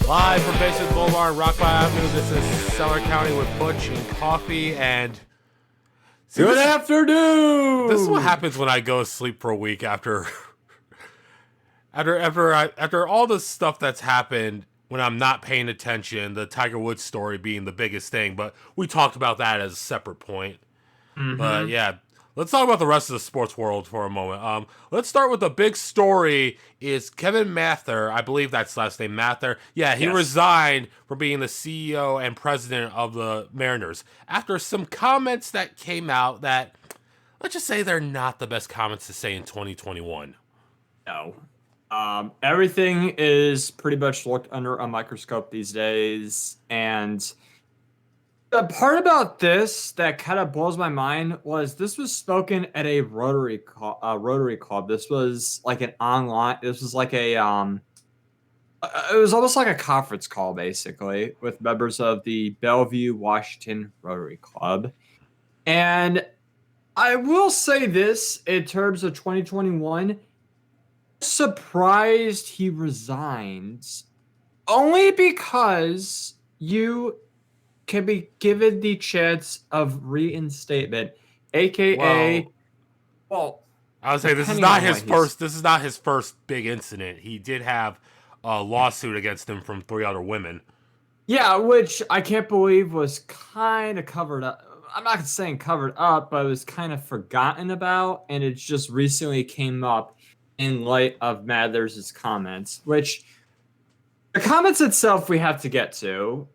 Live from Basin Boulevard, Rockville Avenue. This is Cellar County with Butch and Coffee. And good afternoon. This is what happens when I go to sleep for a week after all the stuff that's happened when I'm not paying attention. The Tiger Woods story being the biggest thing, but we talked about that as a separate point. But yeah, let's talk about the rest of the sports world for a moment. Let's start with the big story is Kevin Mather. I believe that's last name, Mather. Yeah, he resigned from being the CEO and president of the Mariners after some comments that came out that, let's just say, they're not the best comments to say in 2021. No. Everything is pretty much looked under a microscope these days, and the part about this that kind of blows my mind was this was spoken at a Rotary Club. This was like an online. This was like a it was almost like a conference call, basically, with members of the Bellevue, Washington Rotary Club. And I will say this in terms of 2021, surprised he resigned only because you can be given the chance of reinstatement, aka, well, I would say this is not his first. This is not his first big incident. He did have a lawsuit against him from 3 other women. Yeah, which I can't believe was kind of covered up. I'm not saying covered up, but it was kind of forgotten about, and it just recently came up in light of Mather's comments, which the comments itself we have to get to.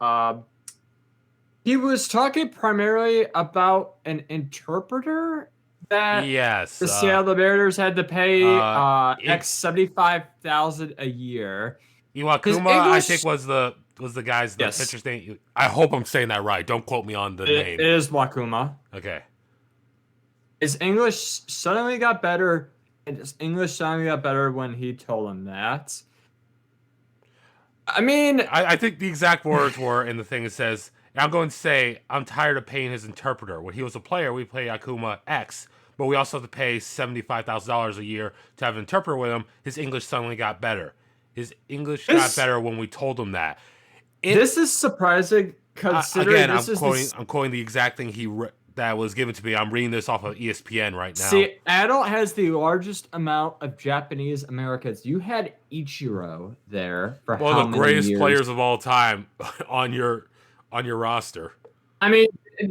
He was talking primarily about an interpreter that the Seattle Mariners had to pay $75,000 a year. Iwakuma, I think, was the guy's pitcher's name. I hope I'm saying that right. Don't quote me on the name. It is Wakuma. Okay. His English suddenly got better, and his English suddenly got better when he told him that. I mean, I think the exact words were in the thing. It says, I'm going to say, I'm tired of paying his interpreter. When he was a player, we pay Akuma X, but we also have to pay $75,000 a year to have an interpreter with him. His English suddenly got better. His English got better when we told him that. This is surprising, considering again, I'm quoting the exact thing that was given to me. I'm reading this off of ESPN right now. Seattle has the largest amount of Japanese Americans. You had Ichiro there for one of the greatest players of all time on your roster. I mean,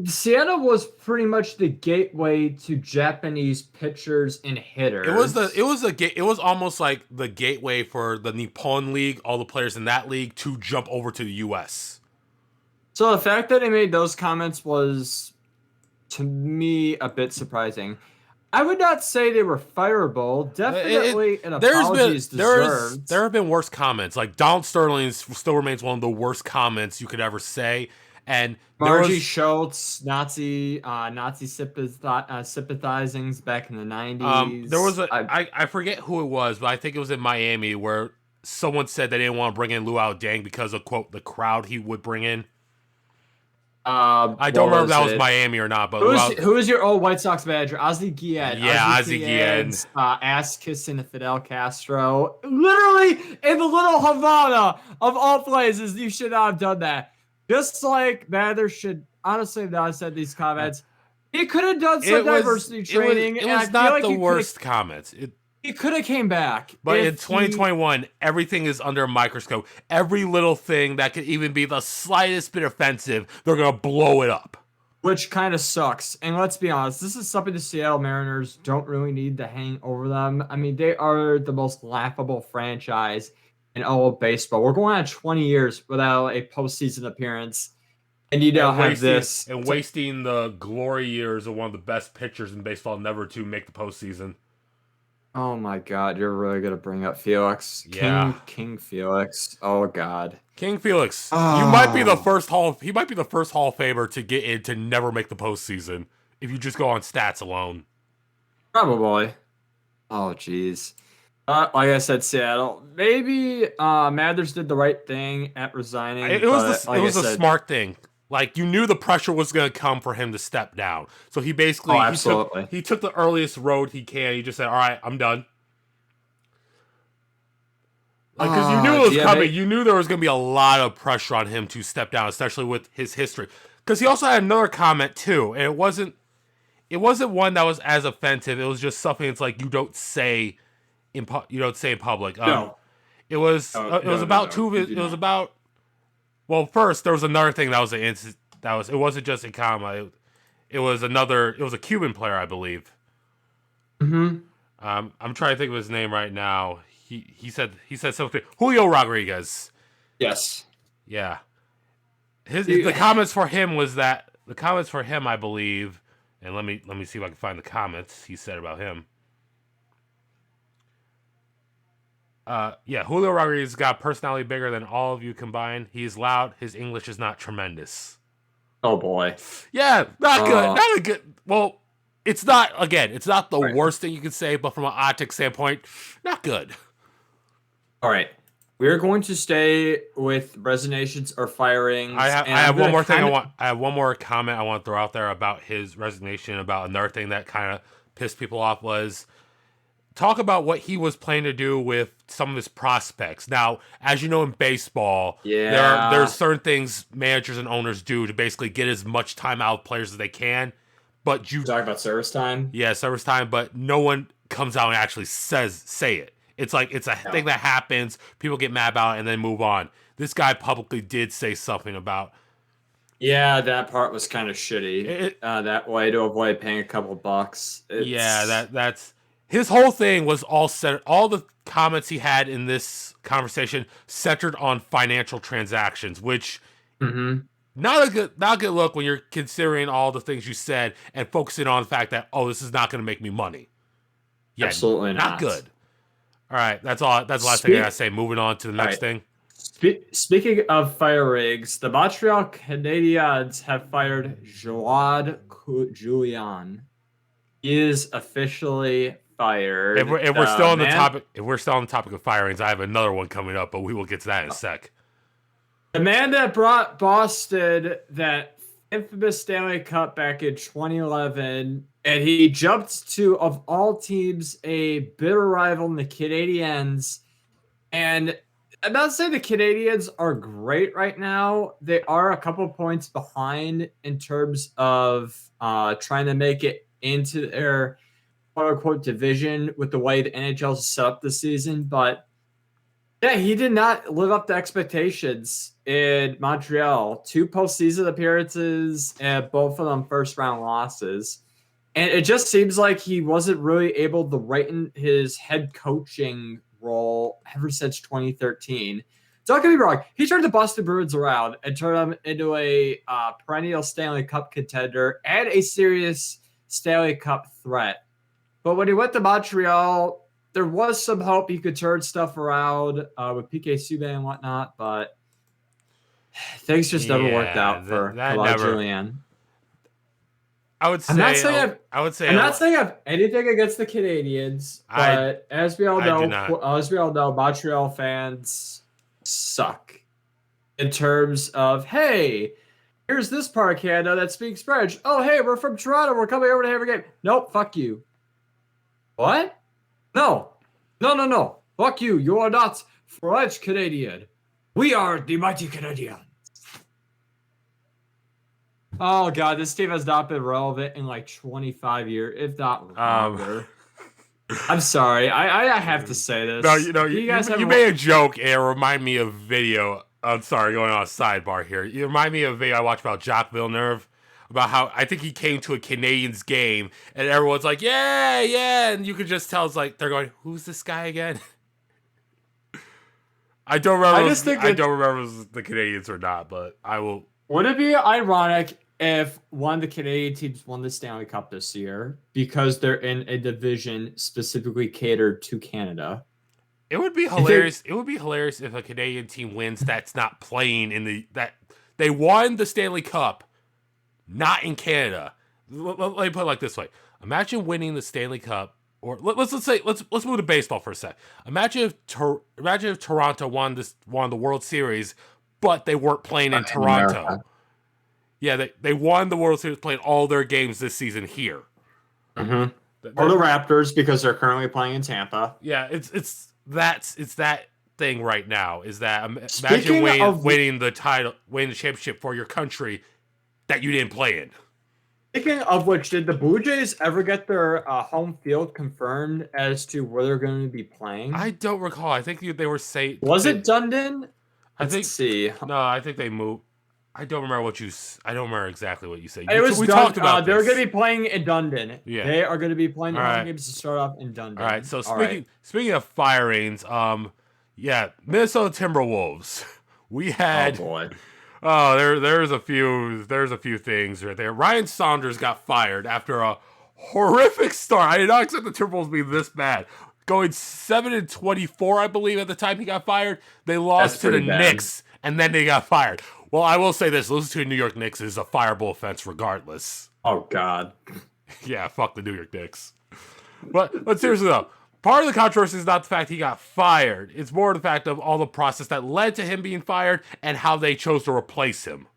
Seattle was pretty much the gateway to Japanese pitchers and hitters. It was almost like the gateway for the Nippon League, all the players in that league, to jump over to the US. So the fact that he made those comments was, to me, a bit surprising. I would not say they were fireable. Definitely an apology is deserved. There have been worse comments. Like Donald Sterling's still remains one of the worst comments you could ever say. And Margie Schultz, Nazi sympathizings back in the 90s. There was I forget who it was, but I think it was in Miami where someone said they didn't want to bring in Luau Dang because of, quote, the crowd he would bring in. I don't remember if that was Miami or not, but who is your old White Sox manager? Ozzie Guillen. Yeah, Ozzie Guillen. Ass kissing Fidel Castro. Literally in the little Havana of all places, you should not have done that. Just like Mather should honestly not said these comments. He could have done some diversity training. It was not the worst comments. He could have came back. But in 2021, everything is under a microscope. Every little thing that could even be the slightest bit offensive, they're going to blow it up. Which kind of sucks. And let's be honest, this is something the Seattle Mariners don't really need to hang over them. I mean, they are the most laughable franchise in all of baseball. We're going on 20 years without a postseason appearance. And you don't have this. And wasting the glory years of one of the best pitchers in baseball never to make the postseason. Oh my God, you're really gonna bring up Felix. Yeah. King Felix. Oh God. King Felix. You might be the first he might be the first Hall of Famer to get in to never make the postseason if you just go on stats alone. Probably. Oh jeez. Like I said, Seattle. Maybe Mathers did the right thing at resigning. It was a smart thing. Like, you knew the pressure was going to come for him to step down. So he basically he took the earliest road he can. He just said, all right, I'm done. Like, because you knew it was coming. You knew there was going to be a lot of pressure on him to step down, especially with his history. Because he also had another comment too, and it wasn't one that was as offensive. It was just something that's like you don't say in public. No. It was about two of his. It was about. Well, first there was another thing that was it wasn't just Ikama. It was a Cuban player, I believe. Mm-hmm. I'm trying to think of his name right now. He said something. Julio Rodriguez. Yes. Yeah. The comments for him, I believe, and let me see if I can find the comments he said about him. Julio Rodriguez got personality bigger than all of you combined. He's loud. His English is not tremendous. Oh boy. Yeah, not good. Not a good. Well, it's not the worst thing you can say, but from an optic standpoint, not good. All right. We're going to stay with resignations or firings. I have one more thing I have one more comment I want to throw out there about his resignation. About another thing that kind of pissed people off was talk about what he was planning to do with some of his prospects. Now, as you know, in baseball, there's certain things managers and owners do to basically get as much time out of players as they can. But you talk about service time? Yeah, service time, but no one comes out and actually say it. It's like it's a thing that happens, people get mad about it, and then move on. This guy publicly did say something about... Yeah, that part was kind of shitty. That way to avoid paying a couple bucks. That's... His whole thing was all the comments he had in this conversation centered on financial transactions, which... Mm-hmm. Not a good look when you're considering all the things you said and focusing on the fact that, this is not going to make me money. Yeah, absolutely not good. All right, that's all. That's the last thing I gotta say. Moving on to the next thing. Speaking of firings, the Montreal Canadiens have fired Joad Julian. He is officially fired. If we're still on the topic of firings, I have another one coming up, but we will get to that in a sec. The man that brought Boston that infamous Stanley Cup back in 2011, and he jumped to, of all teams, a bitter rival in the Canadiens. And I'm not saying the Canadiens are great right now. They are a couple points behind in terms of trying to make it into their quote-unquote division with the way the NHL is set up this season. But yeah, he did not live up to expectations in Montreal. 2 postseason appearances and both of them first-round losses. And it just seems like he wasn't really able to righten his head coaching role ever since 2013. Don't get me wrong. He turned the Boston Bruins around and turned them into a perennial Stanley Cup contender and a serious Stanley Cup threat. But when he went to Montreal, there was some hope he could turn stuff around with PK Subban and whatnot, but things just never worked out for Julian. I'm not saying I have anything against the Canadiens, but as we all know, Montreal fans suck in terms of, hey, here's this part of Canada that speaks French. Oh, hey, we're from Toronto. We're coming over to have a game. Nope, fuck you. What? No. Fuck you. You are not French Canadian. We are the mighty Canadians. Oh, God, this team has not been relevant in like 25 years, if not longer. I'm sorry. I have to say this. No, you made a joke and it reminded me of a video. I'm sorry, going on a sidebar here. You remind me of a video I watched about Jacques Villeneuve, about how I think he came to a Canadiens game and everyone's like, yeah. And you could just tell it's like, they're going, who's this guy again? I don't remember if the Canadiens or not, but I will. Would it be ironic if one of the Canadian teams won the Stanley Cup this year because they're in a division specifically catered to Canada? It would be hilarious. It would be hilarious if a Canadian team wins that's not playing that they won the Stanley Cup, not in Canada. Let me put it like this way: imagine winning the Stanley Cup, or let's move to baseball for a sec. Imagine if Toronto won the World Series, but they weren't playing in Toronto. America. Yeah, they won the World Series, playing all their games this season here. Mm-hmm. Or the Raptors because they're currently playing in Tampa. Yeah, it's that thing right now is that imagine Speaking of- winning the championship for your country that you didn't play in. Speaking of which, did the Blue Jays ever get their home field confirmed as to where they're going to be playing? I don't recall. I think they were saying. Was it Dundon? Let's see. No, I think they moved. I don't remember I don't remember exactly what you said. We talked about they're going to be playing in Dundon. Yeah. They are going to be playing their home games to start off in Dundon. All right. So speaking of firings, Minnesota Timberwolves. We had. Oh boy. Oh, there's a few things right there. Ryan Saunders got fired after a horrific start. I did not expect the Timberwolves to be this bad. Going 7-24, I believe, at the time he got fired. They lost to the Knicks, and then they got fired. Well, I will say this: losing to the New York Knicks is a fireable offense, regardless. Oh God. Yeah, fuck the New York Knicks. But seriously though, part of the controversy is not the fact he got fired. It's more the fact of all the process that led to him being fired and how they chose to replace him.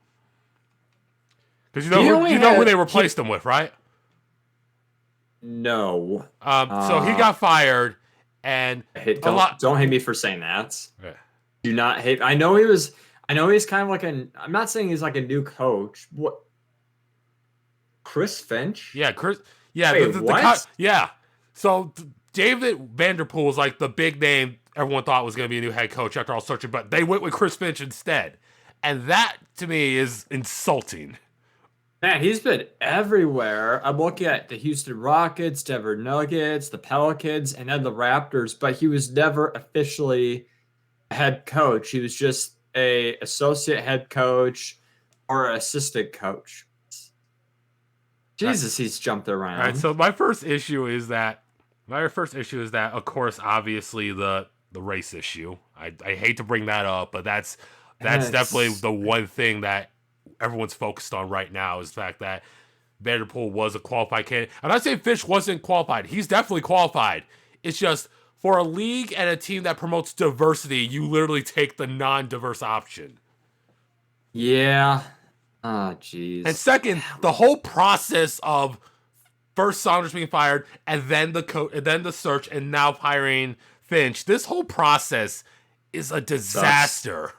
Because you know who they replaced him with, right? No. So he got fired, and don't hate me for saying that. Yeah. Do not hate. I know he's kind of like I'm not saying he's like a new coach. What? Chris Finch? Yeah, Chris. Yeah. Wait, what? Yeah. So David Vanderpool was like the big name everyone thought was going to be a new head coach after all searching, but they went with Chris Finch instead. And that, to me, is insulting. Man, he's been everywhere. I'm looking at the Houston Rockets, Denver Nuggets, the Pelicans, and then the Raptors, but he was never officially a head coach. He was just a associate head coach or assistant coach. Jesus, he's jumped around. All right, so my first issue is that, of course, obviously the race issue. I hate to bring that up, but that's definitely the one thing that everyone's focused on right now is the fact that Vanderpool was a qualified candidate. I'm not saying Fish wasn't qualified. He's definitely qualified. It's just for a league and a team that promotes diversity, you literally take the non-diverse option. Yeah. Oh, jeez. And second, the whole process of first Saunders being fired and then the search and now hiring Finch. This whole process is a disaster.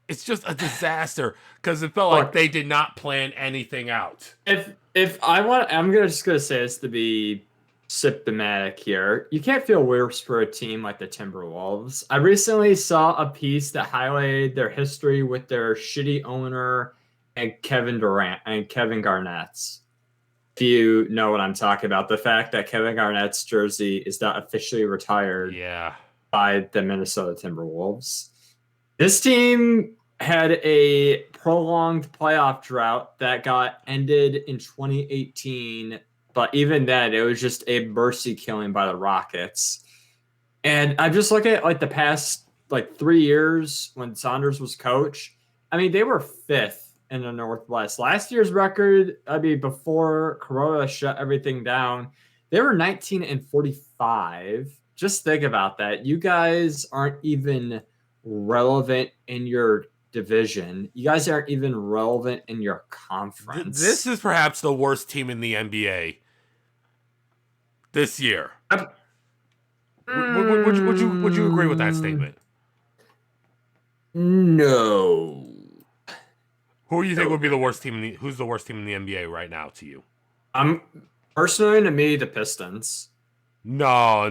It's just a disaster because it felt like they did not plan anything out. I'm just gonna say this to be symptomatic here. You can't feel worse for a team like the Timberwolves. I recently saw a piece that highlighted their history with their shitty owner and Kevin Durant and Kevin Garnett's. If you know what I'm talking about, the fact that Kevin Garnett's jersey is not officially retired by the Minnesota Timberwolves. This team had a prolonged playoff drought that got ended in 2018, but even then, it was just a mercy killing by the Rockets. And I'm just looking at like the past 3 years when Saunders was coach. I mean, they were 5th in the Northwest. Last year's record, before Corona shut everything down, they were 19-45. Just think about that. You guys aren't even relevant in your division. You guys aren't even relevant in your conference. This is perhaps the worst team in the NBA this year. Would you agree with that statement? No. Who do you think would be the worst team? Who's the worst team in the NBA right now to you? Personally, to me, the Pistons. No,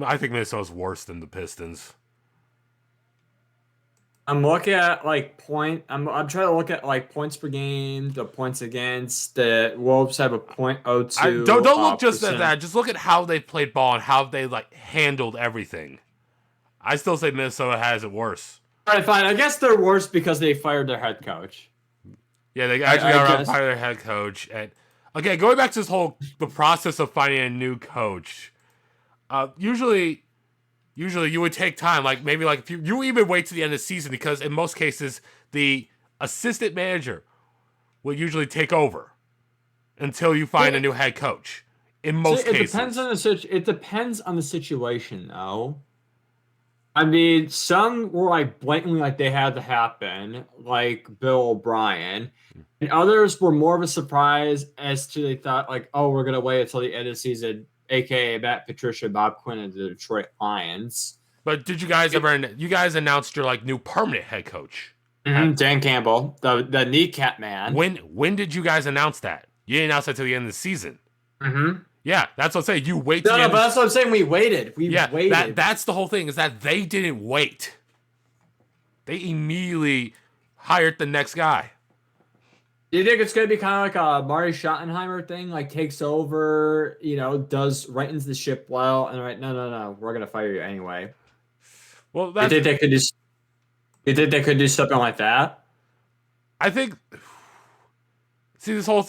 I think Minnesota's worse than the Pistons. I'm looking at I'm trying to look at points per game, the points against. The Wolves have a .02. Don't look just at that. Just look at how they played ball and how they handled everything. I still say Minnesota has it worse. All right, fine. I guess they're worse because they fired their head coach. Yeah, they actually got around to fire their head coach. And okay, going back to the process of finding a new coach. Usually you would take time, if you even wait to the end of the season, because in most cases the assistant manager will usually take over until you find a new head coach. In most cases, it depends on the situation, though. I mean, some were blatantly they had to happen, like Bill O'Brien, and others were more of a surprise as to they thought we're gonna wait until the end of the season, aka Matt Patricia, Bob Quinn, and the Detroit Lions. But did you guys ever? You guys announced your like new permanent head coach. Dan Campbell, the kneecap man. When did you guys announce that? You didn't announce that till the end of the season. Mm-hmm. Yeah, that's what I'm saying. You wait. No, but that's what I'm saying. We waited. We waited. That's the whole thing. Is that they didn't wait. They immediately hired the next guy. Do you think it's going to be kind of like a Marty Schottenheimer thing? Like takes over, rightens the ship well, and no, we're going to fire you anyway. Well, you think they could just. You think they could do something like that? I think. See, this whole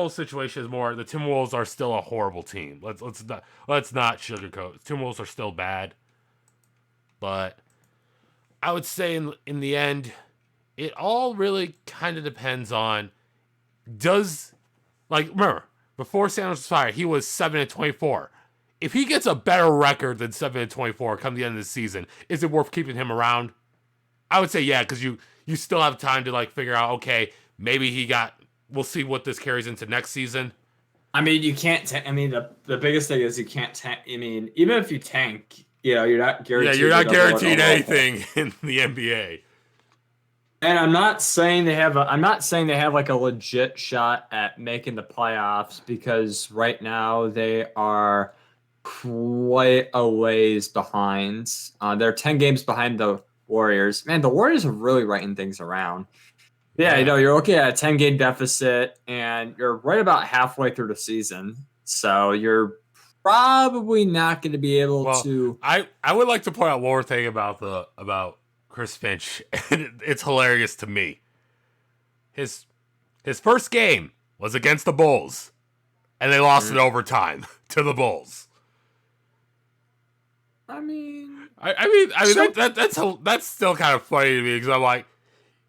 situation is more. The Timberwolves are still a horrible team. Let's not sugarcoat. The Timberwolves are still bad, but I would say in the end, it all really kind of depends on remember before Sanders was fired, he was 7-24. If he gets a better record than 7-24 come the end of the season, is it worth keeping him around? I would say yeah, because you still have time to figure out, okay, maybe we'll see what this carries into next season. I mean, you can't. The biggest thing is you can't tank. I mean, even if you tank, you're not guaranteed. Yeah, you're not guaranteed anything in the NBA. And I'm not saying they have like a legit shot at making the playoffs because right now they are quite a ways behind. They're 10 games behind the Warriors. Man, the Warriors are really writing things around. Yeah, you're looking at a 10-game deficit, and you're right about halfway through the season. So you're probably not going to be able to. I would like to point out one more thing about Chris Finch, and it's hilarious to me. His first game was against the Bulls, and they lost in overtime to the Bulls. That's still kind of funny to me because I'm like,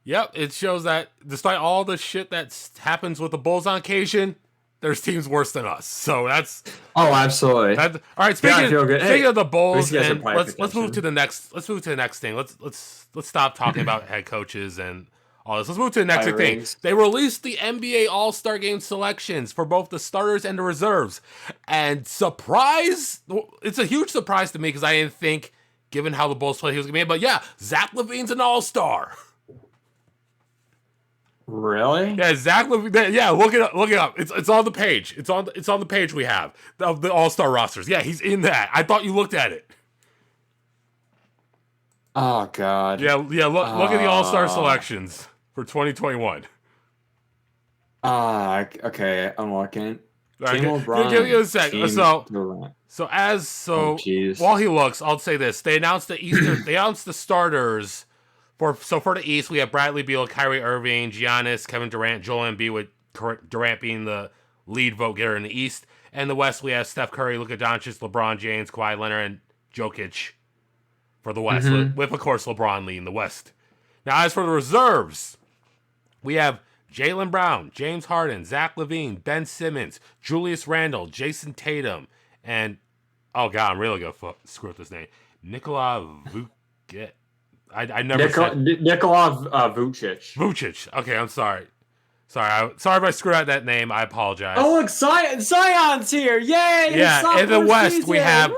yep, it shows that despite all the shit that happens with the Bulls on occasion, there's teams worse than us. So that's absolutely. All right, speaking of the Bulls, and let's move to the next. Let's move to the next thing. Let's stop talking about head coaches and all this. Let's move to the next thing. They released the NBA All-Star Game selections for both the starters and the reserves, and surprise! It's a huge surprise to me because I didn't think, given how the Bulls played, he was gonna be. But yeah, Zach LaVine's an All-Star. Really? Yeah, Zach LaVine. Yeah, look it up. It's on the page. It's on the page we have of the All-Star rosters. Yeah, he's in that. I thought you looked at it. Oh God. Yeah. Look at the All-Star selections for 2021. Okay. I'm looking. Right, give me a sec. While he looks, I'll say this: they announced the starters. For the East, we have Bradley Beal, Kyrie Irving, Giannis, Kevin Durant, Joel Embiid, with Durant being the lead vote getter in the East. And the West, we have Steph Curry, Luka Doncic, LeBron James, Kawhi Leonard, and Jokic for the West, with of course LeBron leading the West. Now, as for the reserves, we have Jaylen Brown, James Harden, Zach LaVine, Ben Simmons, Julius Randle, Jason Tatum, and I'm really gonna screw up this name, Nikola Vucevic. I never said Nikola Vucic. Vucic. Okay, I'm sorry. Sorry if I screwed out that name. I apologize. Oh, look, Zion's here! Yay! Yeah, in the West we have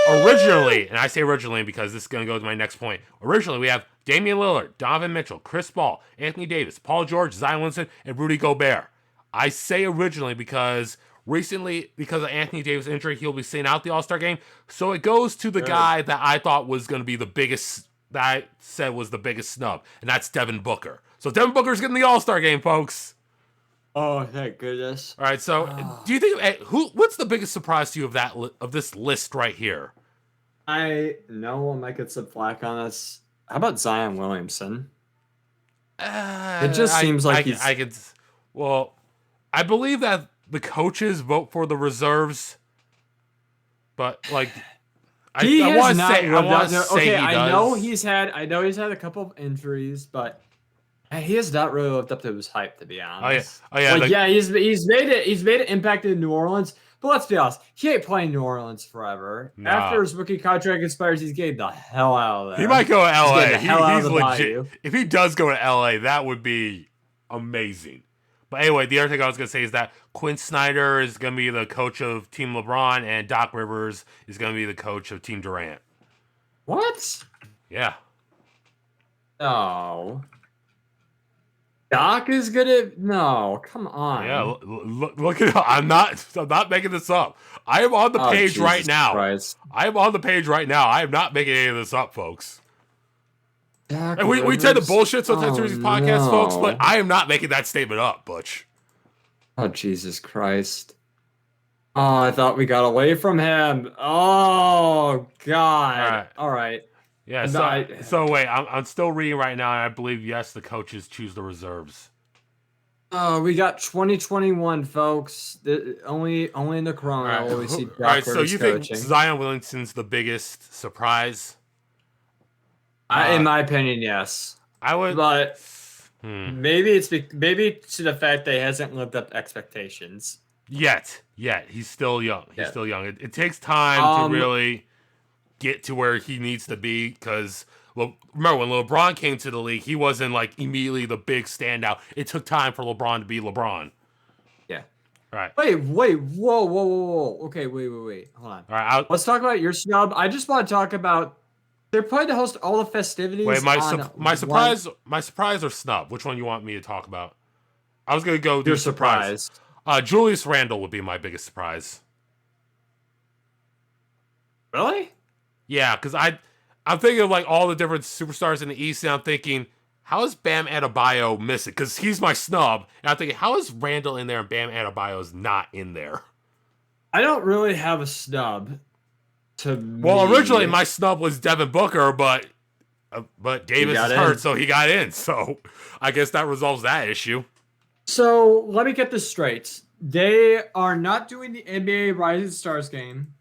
originally, and I say originally because this is going to go to my next point. Originally, we have Damian Lillard, Donovan Mitchell, Chris Paul, Anthony Davis, Paul George, Zion Williamson, and Rudy Gobert. I say originally because recently, because of Anthony Davis' injury, he'll be sitting out the All-Star game. So it goes to the guy that I thought was going to be the biggest. That I said was the biggest snub, and that's Devin Booker. So Devin Booker's getting the All-Star game, folks. Oh, thank goodness! All right, so do you think what's the biggest surprise to you of this list right here? I know I might get some flack on this. How about Zion Williamson? It just seems like I believe that the coaches vote for the reserves, but I know he's had a couple of injuries, but he has not really lived up to his hype, to be honest. He's made it impact in New Orleans, but let's be honest, he ain't playing New Orleans forever. No. After his rookie contract expires, he's getting the hell out of there. He might go to LA. He's legit. If he does go to LA, that would be amazing. But anyway, the other thing I was going to say is that Quinn Snyder is going to be the coach of Team LeBron, and Doc Rivers is going to be the coach of Team Durant. What? Yeah. No. Doc is gonna. No, come on. Yeah, look at. I'm not making this up. I am on the page right now. Christ. I am on the page right now. I am not making any of this up, folks. Doc And we tend to bullshit sometimes through these podcasts, folks, but no. I am not making that statement up, Butch. Oh, Jesus Christ. Oh, I thought we got away from him. Oh, God. All right. Yeah, so wait, I'm still reading right now, and I believe, yes, the coaches choose the reserves. Oh, we got 2021, folks. Only in the Corona will we see Doc Rivers so you coaching. think Zion Williamson's the biggest surprise? In my opinion, yes. I would, but maybe it's to the fact that he hasn't lived up to expectations yet. He's still young. Still young. It takes time to really get to where he needs to be, because remember when LeBron came to the league, he wasn't like immediately the big standout. It took time for LeBron to be LeBron. Yeah. Right. Wait. Whoa. Okay, wait. Hold on. All right. Let's talk about your snub. I just want to talk about. They're planning to host all the festivities. Wait, my surprise or snub? Which one you want me to talk about? I was gonna go do surprise. Julius Randle would be my biggest surprise. Really? Yeah, because I'm thinking of like all the different superstars in the East, and I'm thinking, how is Bam Adebayo missing? Because he's my snub, and I'm thinking, how is Randle in there and Bam Adebayo's not in there? I don't really have a snub. Well, originally my snub was Devin Booker, but Davis is hurt, so he got in. So I guess that resolves that issue. So let me get this straight. They are not doing the NBA Rising Stars game.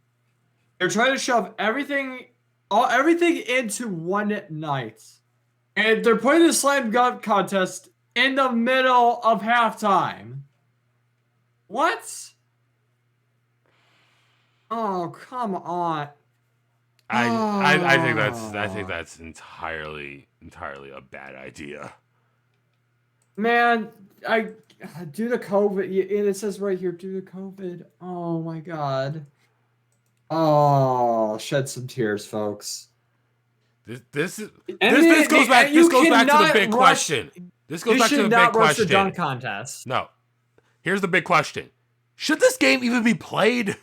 They're trying to shove everything into one night. And they're putting the slam dunk contest in the middle of halftime. What? Oh, come on. I think that's entirely a bad idea. Man, due to COVID, and it says right here, due to COVID. Oh my God. Oh, shed some tears, folks. This goes back to the big question. This goes back to the big question. The dunk contest. No. Here's the big question. Should this game even be played?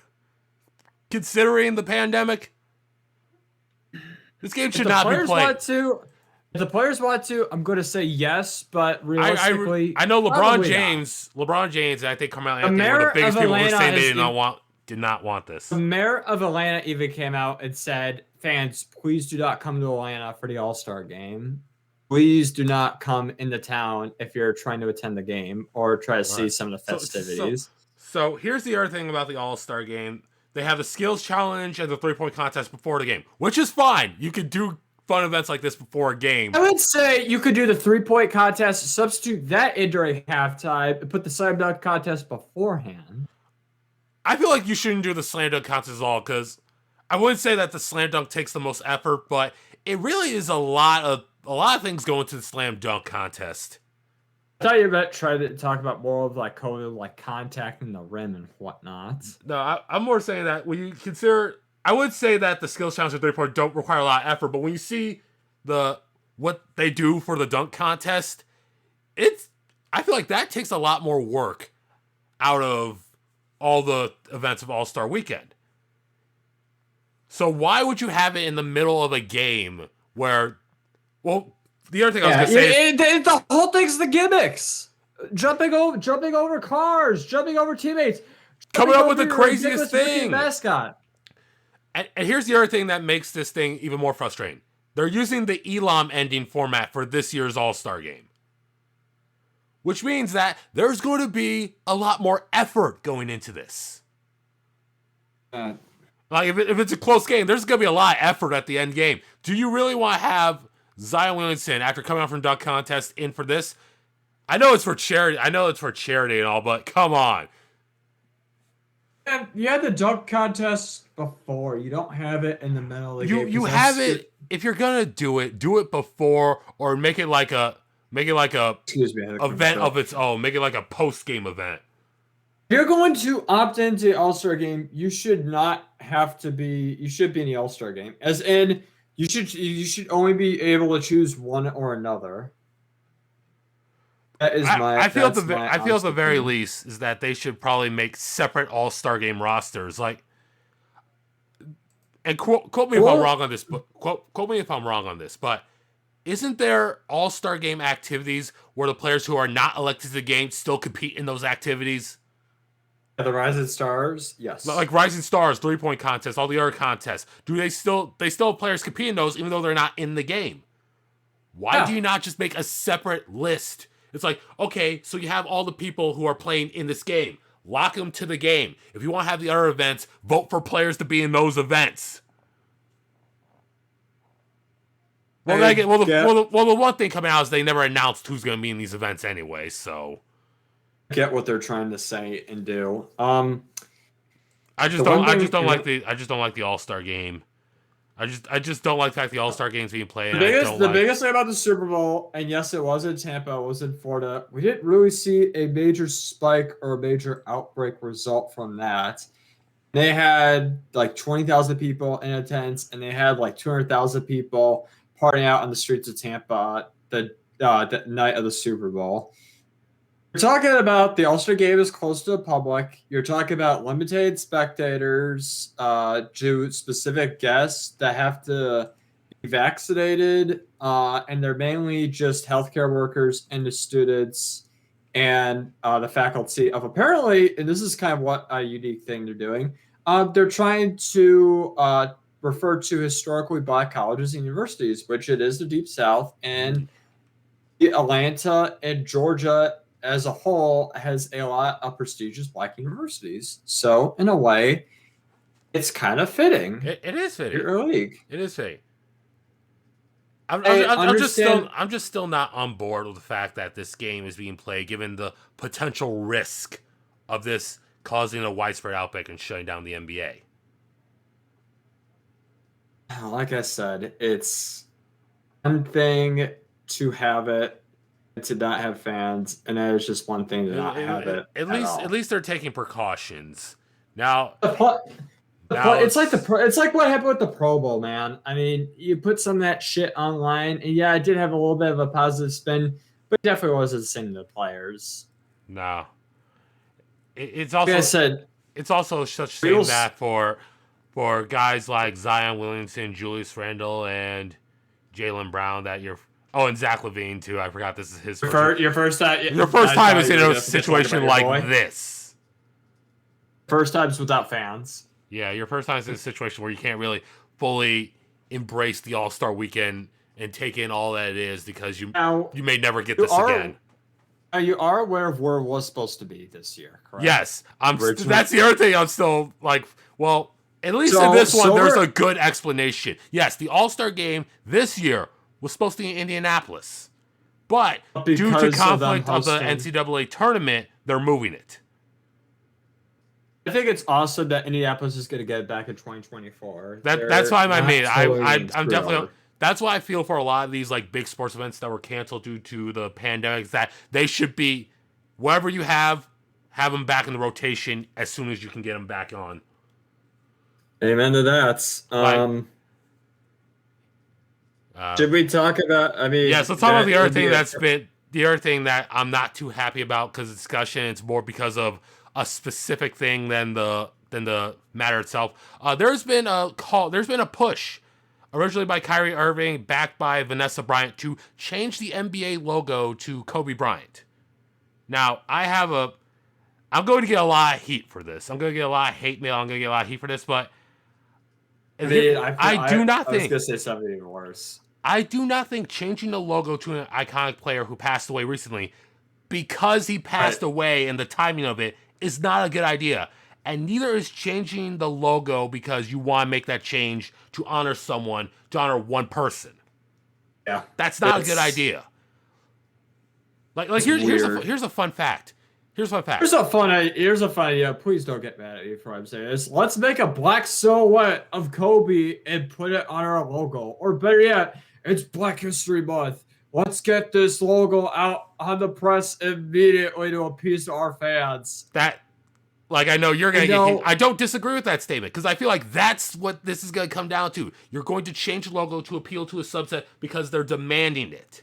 Considering the pandemic? This game should not be played. If the players want to, I'm going to say yes, but realistically, I know LeBron James, and I think Carmelo Anthony were the biggest people who say they did not want this. The mayor of Atlanta even came out and said, fans, please do not come to Atlanta for the All-Star game. Please do not come into town if you're trying to attend the game or try to see some of the festivities. So here's the other thing about the All-Star game. They have the skills challenge and the three-point contest before the game, which is fine. You could do fun events like this before a game. I would say you could do the three-point contest, substitute that in during halftime, and put the slam dunk contest beforehand. I feel like you shouldn't do the slam dunk contest at all, because I wouldn't say that the slam dunk takes the most effort, but it really is a lot of things go into the slam dunk contest. I thought you were about to try to talk about more of like COVID, like contacting the rim and whatnot. No, I'm more saying that when you consider, I would say that the skills challenge and three-point don't require a lot of effort, but when you see what they do for the dunk contest, I feel like that takes a lot more work out of all the events of All-Star Weekend. So why would you have it in the middle of a game where, well, the other thing I was going to say is... The whole thing's the gimmicks. Jumping over cars, jumping over teammates. Coming up with the craziest thing. Mascot. And here's the other thing that makes this thing even more frustrating. They're using the Elam ending format for this year's All-Star game. Which means that there's going to be a lot more effort going into this. Like, if it's a close game, there's going to be a lot of effort at the end game. Do you really want to have Zion Williamson, after coming out from dunk contest, in for this? I know it's for charity. And all, but come on. And you had the dunk contest before. You don't have it in the middle of the game. You have it. If you're gonna do it before, or make it like a Make it like a Excuse me. event of its own. Make it like a post-game event. If you're going to opt into the All-Star game, you should not have to be. You should be in the All-Star game, as in you should only be able to choose one or another. That is I feel at the very least is that they should probably make separate All-Star game rosters. Like, and quote me if I'm wrong on this, but quote me if I'm wrong on this, but isn't there All-Star game activities where the players who are not elected to the game still compete in those activities? The Rising Stars, yes. Like Rising Stars, 3-point contest, all the other contests. Do they still have players compete in those even though they're not in the game? Why do you not just make a separate list? It's like, okay, so you have all the people who are playing in this game. Lock them to the game. If you want to have the other events, vote for players to be in those events. Well, the one thing coming out is they never announced who's going to be in these events anyway, so... Get what they're trying to say and do. I just don't like the All-Star game. I just don't like the fact the All-Star game's being played. The biggest thing about the Super Bowl, and yes, it was in Tampa, it was in Florida. We didn't really see a major spike or a major outbreak result from that. They had like 20,000 people in attendance, and they had like 200,000 people partying out on the streets of Tampa the night of the Super Bowl. You're talking about the All-Star game is close to the public. You're talking about limited spectators, to specific guests that have to be vaccinated, and they're mainly just healthcare workers and the students and the faculty of apparently, and this is kind of what a unique thing they're doing. They're trying to refer to historically black colleges and universities, which it is the Deep South, and Atlanta and Georgia as a whole has a lot of prestigious black universities. So in a way, it's kind of fitting. It is fitting. Your league. It is fitting. I'm just still not on board with the fact that this game is being played, given the potential risk of this causing a widespread outbreak and shutting down the NBA. Like I said, it's one thing to have it, to not have fans, and then it's just one thing to not have it. At least they're taking precautions. Now, it's like what happened with the Pro Bowl, man. I mean, you put some of that shit online, and yeah, it did have a little bit of a positive spin, but it definitely wasn't the same to the players. No, it's also like I said, it's also such a shame that for guys like Zion Williamson, Julius Randle, and Jaylen Brown that you're. Oh, and Zach LaVine too. I forgot this is his your first time. Your first time is in a situation like this. First time's without fans. Yeah, your first time is in a situation where you can't really fully embrace the All-Star weekend and take in all that it is because you may never get this again. You are aware of where it was supposed to be this year, correct? Yes, that's the other thing. I'm still like, well, at least in this one, there's a good explanation. Yes, the All-Star game this year was supposed to be in Indianapolis, but due to conflict of the NCAA tournament, they're moving it. I think it's awesome that Indianapolis is going to get it back in 2024. That's why I mean, I'm definitely. That's why I feel for a lot of these like big sports events that were canceled due to the pandemic that they should be, wherever you have them back in the rotation as soon as you can get them back on. Amen to that. Should we talk about? I mean, yes. Let's talk about the other thing that I'm not too happy about because the discussion. It's more because of a specific thing than the matter itself. There's been a push, originally by Kyrie Irving, backed by Vanessa Bryant, to change the NBA logo to Kobe Bryant. Now, I'm going to get a lot of heat for this. I'm going to get a lot of hate mail. I'm going to get a lot of heat for this, but I was going to say something even worse. I do not think changing the logo to an iconic player who passed away recently, because he passed away and the timing of it, is not a good idea. And neither is changing the logo because you want to make that change to honor someone, to honor one person. Yeah. That's not a good idea. Like here's a fun fact. Here's a fun idea. Please don't get mad at me for what I'm saying this. Let's make a black silhouette of Kobe and put it on our logo. Or better yet, it's Black History Month. let's get this logo out on the press immediately to appease our fans. That, like, I know you're going to get... I don't disagree with that statement, because I feel like that's what this is going to come down to. You're going to change the logo to appeal to a subset because they're demanding it.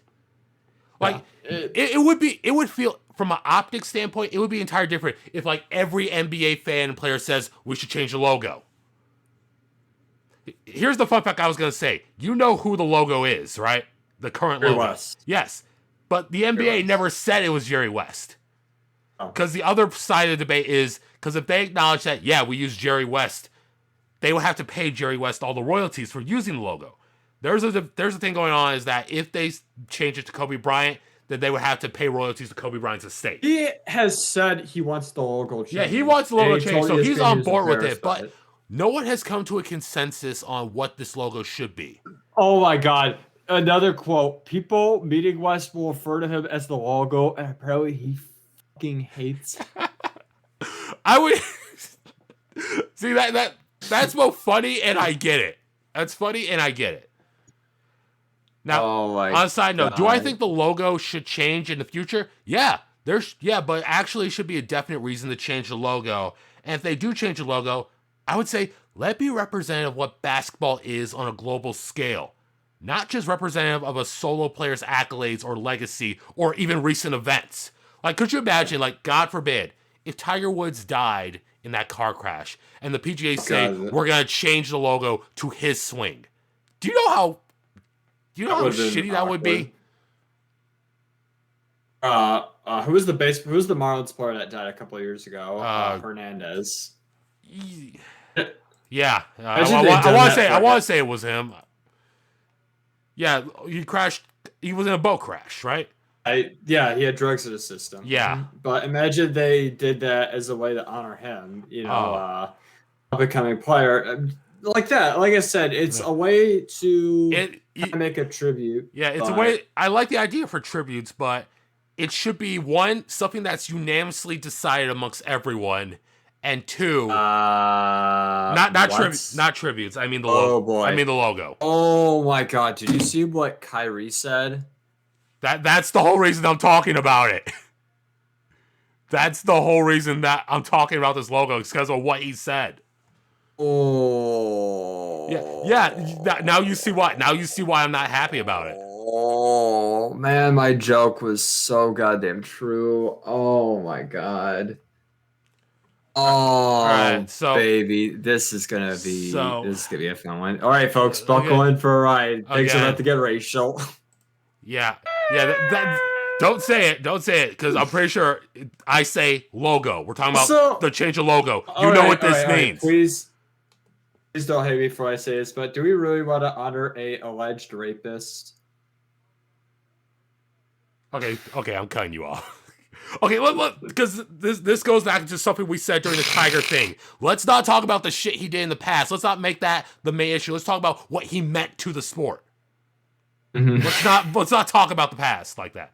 Like, it would feel, from an optics standpoint, it would be entirely different if, like, every NBA fan and player says, we should change the logo. Here's the fun fact I was going to say. You know who the logo is, right? The current Jerry logo. West. Yes. But the NBA never said it was Jerry West. Because the other side of the debate is, because if they acknowledge that, yeah, we use Jerry West, they would have to pay Jerry West all the royalties for using the logo. There's a thing going on is that if they change it to Kobe Bryant, then they would have to pay royalties to Kobe Bryant's estate. He has said he wants the logo changed. Yeah, he wants the logo changed, so he's on board with it. But no one has come to a consensus on what this logo should be. Oh my God. Another quote. People meeting West will refer to him as the logo, and apparently he fucking hates. I would see that's both funny and I get it. That's funny and I get it. Now, on a side note, do I think the logo should change in the future? Yeah, but actually, it should be a definite reason to change the logo. And if they do change the logo, I would say let it be representative of what basketball is on a global scale, not just representative of a solo player's accolades or legacy or even recent events. Like, could you imagine, like, God forbid, if Tiger Woods died in that car crash and the PGA say, we're going to change the logo to his swing? Do you know how shitty that would be? Who was the Marlins player that died a couple of years ago? Hernandez. Yeah. I want to say it was him. Yeah, he crashed. He was in a boat crash, right? He had drugs in his system. Yeah. But imagine they did that as a way to honor him, a becoming player. Like that. Like I said, it's a way to make a tribute. Yeah, it's a way. I like the idea for tributes, but it should be, one, something that's unanimously decided amongst everyone, and two, not tributes. I mean the logo. Oh boy. I mean the logo. Oh my God! Did you see what Kyrie said? That's the whole reason I'm talking about it. That's the whole reason that I'm talking about this logo, is because of what he said. Oh. Yeah. Now you see why. Now you see why I'm not happy about it. Oh man, my joke was so goddamn true. Oh my God. Oh, right, baby, this is gonna be a fun one. All right, folks, buckle in for a ride. Things are about to get racial. Yeah. Don't say it, because I'm pretty sure I say logo. We're talking about the change of logo. You know what this means. Please don't hate me before I say this, but do we really want to honor a alleged rapist? Okay, I'm cutting you off. Okay, because this goes back to something we said during the Tiger thing. Let's not talk about the shit he did in the past. Let's not make that the main issue. Let's talk about what he meant to the sport. Mm-hmm. Let's not talk about the past like that.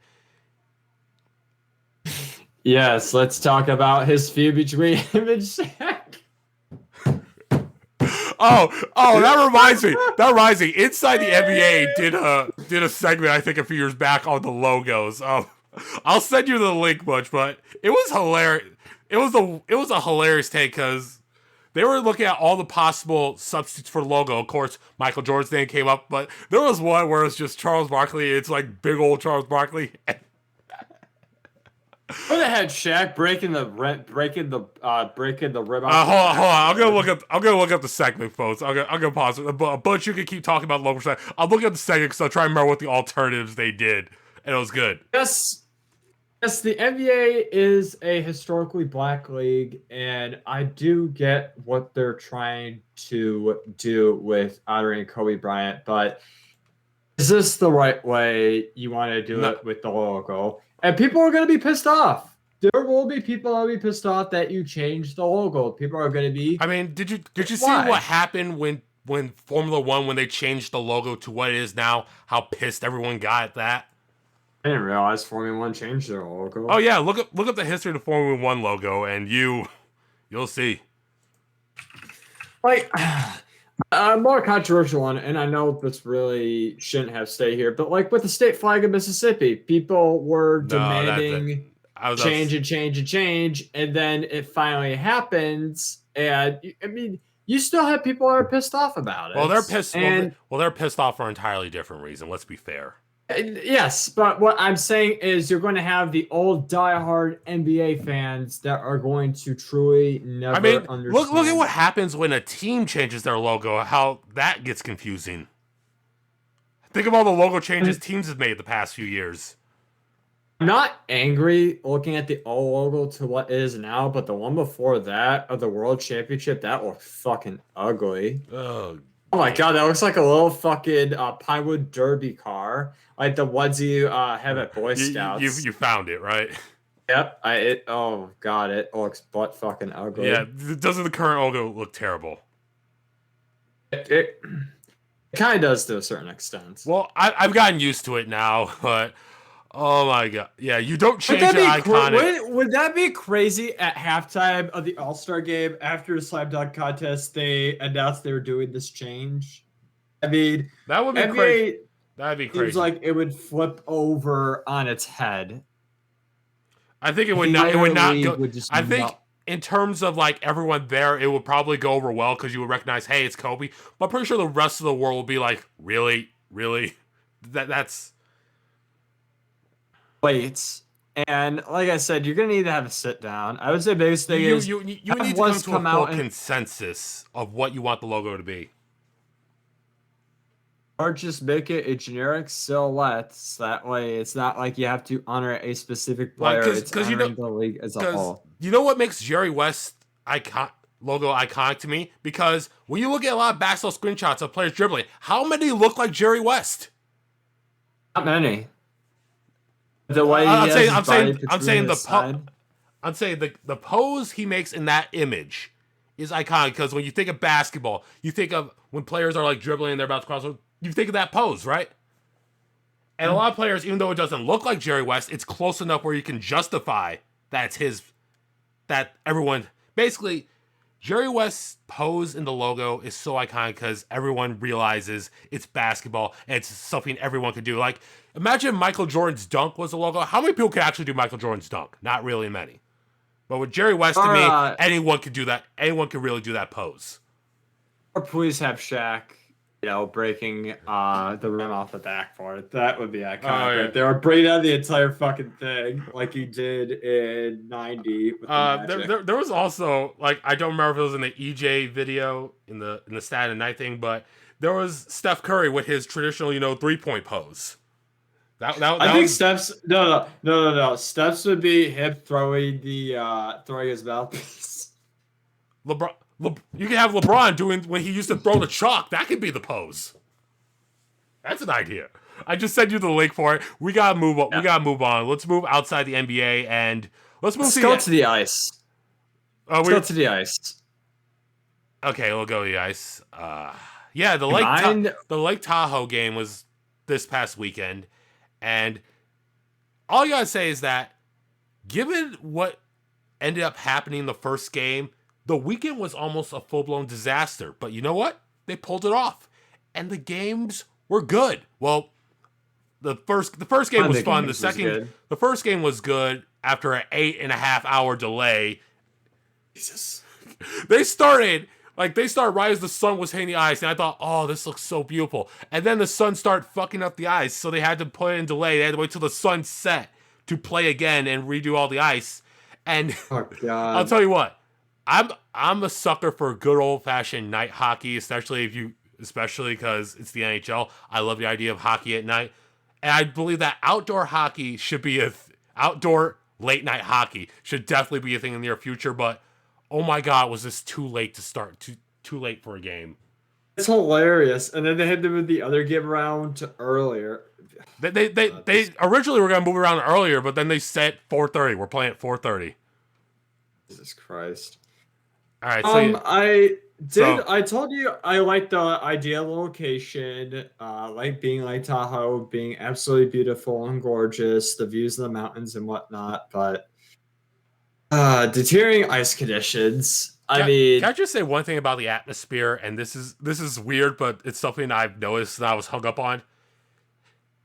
Yes, let's talk about his feud between him and Shaq. Oh, that reminds me. Inside the NBA did a segment, I think, a few years back on the logos. I'll send you the link, Butch, but it was hilarious. It was a hilarious take, because they were looking at all the possible substitutes for the logo. Of course, Michael Jordan's name came up, but there was one where it's just Charles Barkley. It's like big old Charles Barkley. Where they had Shaq breaking the rib. Hold on. I'm gonna look up the segment, folks. I'm gonna pause it. But you can keep talking about the local side. I'll look at the segment because I'll try and remember what the alternatives they did, and it was good. Yes, the NBA is a historically black league, and I do get what they're trying to do with honoring Kobe Bryant, but is this the right way you want to do it with the logo? And people are going to be pissed off. There will be people that will be pissed off that you changed the logo. People are going to be. I mean, did you see what happened when Formula One, when they changed the logo to what it is now? How pissed everyone got at that. I didn't realize Formula One changed their logo. Oh yeah, look up the history of the Formula One logo, and you'll see. Like, A more controversial one, and I know this really shouldn't have stayed here, but like with the state flag of Mississippi, people were No, that demanding I was change ups- and change and change, and then it finally happens. And I mean, you still have people that are pissed off about well, it. they're pissed. And They're pissed off for an entirely different reason. Let's be fair. yes, but what I'm saying is you're going to have the old diehard NBA fans that are going to truly I never mean, understand. look at what happens when a team changes their logo. How that gets confusing. Think of all the logo changes teams have made the past few years. I'm not angry looking at the old logo to what it is now, but the one before that of the World Championship, that looked fucking ugly. Oh, Oh my god, that looks like a little fucking Pinewood Derby car, like the ones you have at Boy Scouts. you found it, right? Yep, oh god, it looks butt fucking ugly. Yeah, doesn't the current logo look terrible? It kind of does to a certain extent. Well, I've gotten used to it now, but oh my god, yeah, you don't change Would an that be iconic. would that be crazy at halftime of the All-Star game after the slam dunk contest they announced they were doing this change? I mean, That would be NBA crazy. That'd be seems crazy. like it would flip over on its head. I think it would not. It would not go. Would just I think in terms of like everyone there, it would probably go over well because you would recognize, hey, it's Kobe. But I'm pretty sure the rest of the world will be like, really, really, that's. wait. And like I said, you're gonna need to have a sit down. I would say biggest thing is You need to was come to a out full consensus of what you want the logo to be. or just make it a generic silhouette. So that way, it's not like you have to honor a specific player. Like, It's you know, honoring the league as a whole. you know what makes Jerry West logo iconic to me? Because when you look at a lot of basketball screenshots of players dribbling, how many look like Jerry West? Not many. The way I'm saying the pose he makes in that image is iconic because when you think of basketball, you think of when players are like dribbling and they're about to cross, you think of that pose, right? And a lot of players, even though it doesn't look like Jerry West, it's close enough where you can justify that it's his, that everyone, basically, Jerry West's pose in the logo is so iconic because everyone realizes it's basketball and it's something everyone can do. Like, imagine Michael Jordan's dunk was a logo. How many people can actually do Michael Jordan's dunk? Not really many. But with Jerry West, to me, anyone can do that. Anyone can really do that pose. Or please have Shaq, breaking the rim off the backboard. That would be iconic. Right there. Or break down the entire fucking thing like he did in '90. There was also, like, I don't remember if it was in the EJ video in the Stat and Night thing, but there was Steph Curry with his traditional 3-point pose. I think Steph's no. Steph's would be him throwing his mouthpiece. LeBron, you can have LeBron doing when he used to throw the chalk. That could be the pose. That's an idea. I just sent you the link for it. We gotta move on. Yeah. We gotta move on. Let's move outside the NBA and let's go to the ice. Let's go to the ice. Okay, we'll go to the ice. Yeah, the Lake Tahoe game was this past weekend. And all you gotta say is that, given what ended up happening in the first game, the weekend was almost a full-blown disaster. But you know what? They pulled it off. And the games were good. Well, the first game was fun. The first game was good after an 8.5-hour delay. Jesus. They started right as the sun was hitting the ice, and I thought, oh, this looks so beautiful. And then the sun started fucking up the ice, so they had to put it in delay. They had to wait till the sun set to play again and redo all the ice. And oh, God. I'll tell you what, I'm a sucker for good old fashioned night hockey, especially because it's the NHL. I love the idea of hockey at night, and I believe that outdoor hockey should be outdoor late night hockey should definitely be a thing in the near future, but. Oh my God, was this too late to start? Too late for a game. It's hilarious. And then they had to move the other game around to earlier. They originally were going to move around earlier, but then they said 4:30. We're playing at 4:30. Jesus Christ. All right. So I told you I like the ideal location, like being like Tahoe, being absolutely beautiful and gorgeous, the views of the mountains and whatnot, but Deteriorating ice conditions. Can I just say one thing about the atmosphere? And this is weird, but it's something I've noticed and I was hung up on.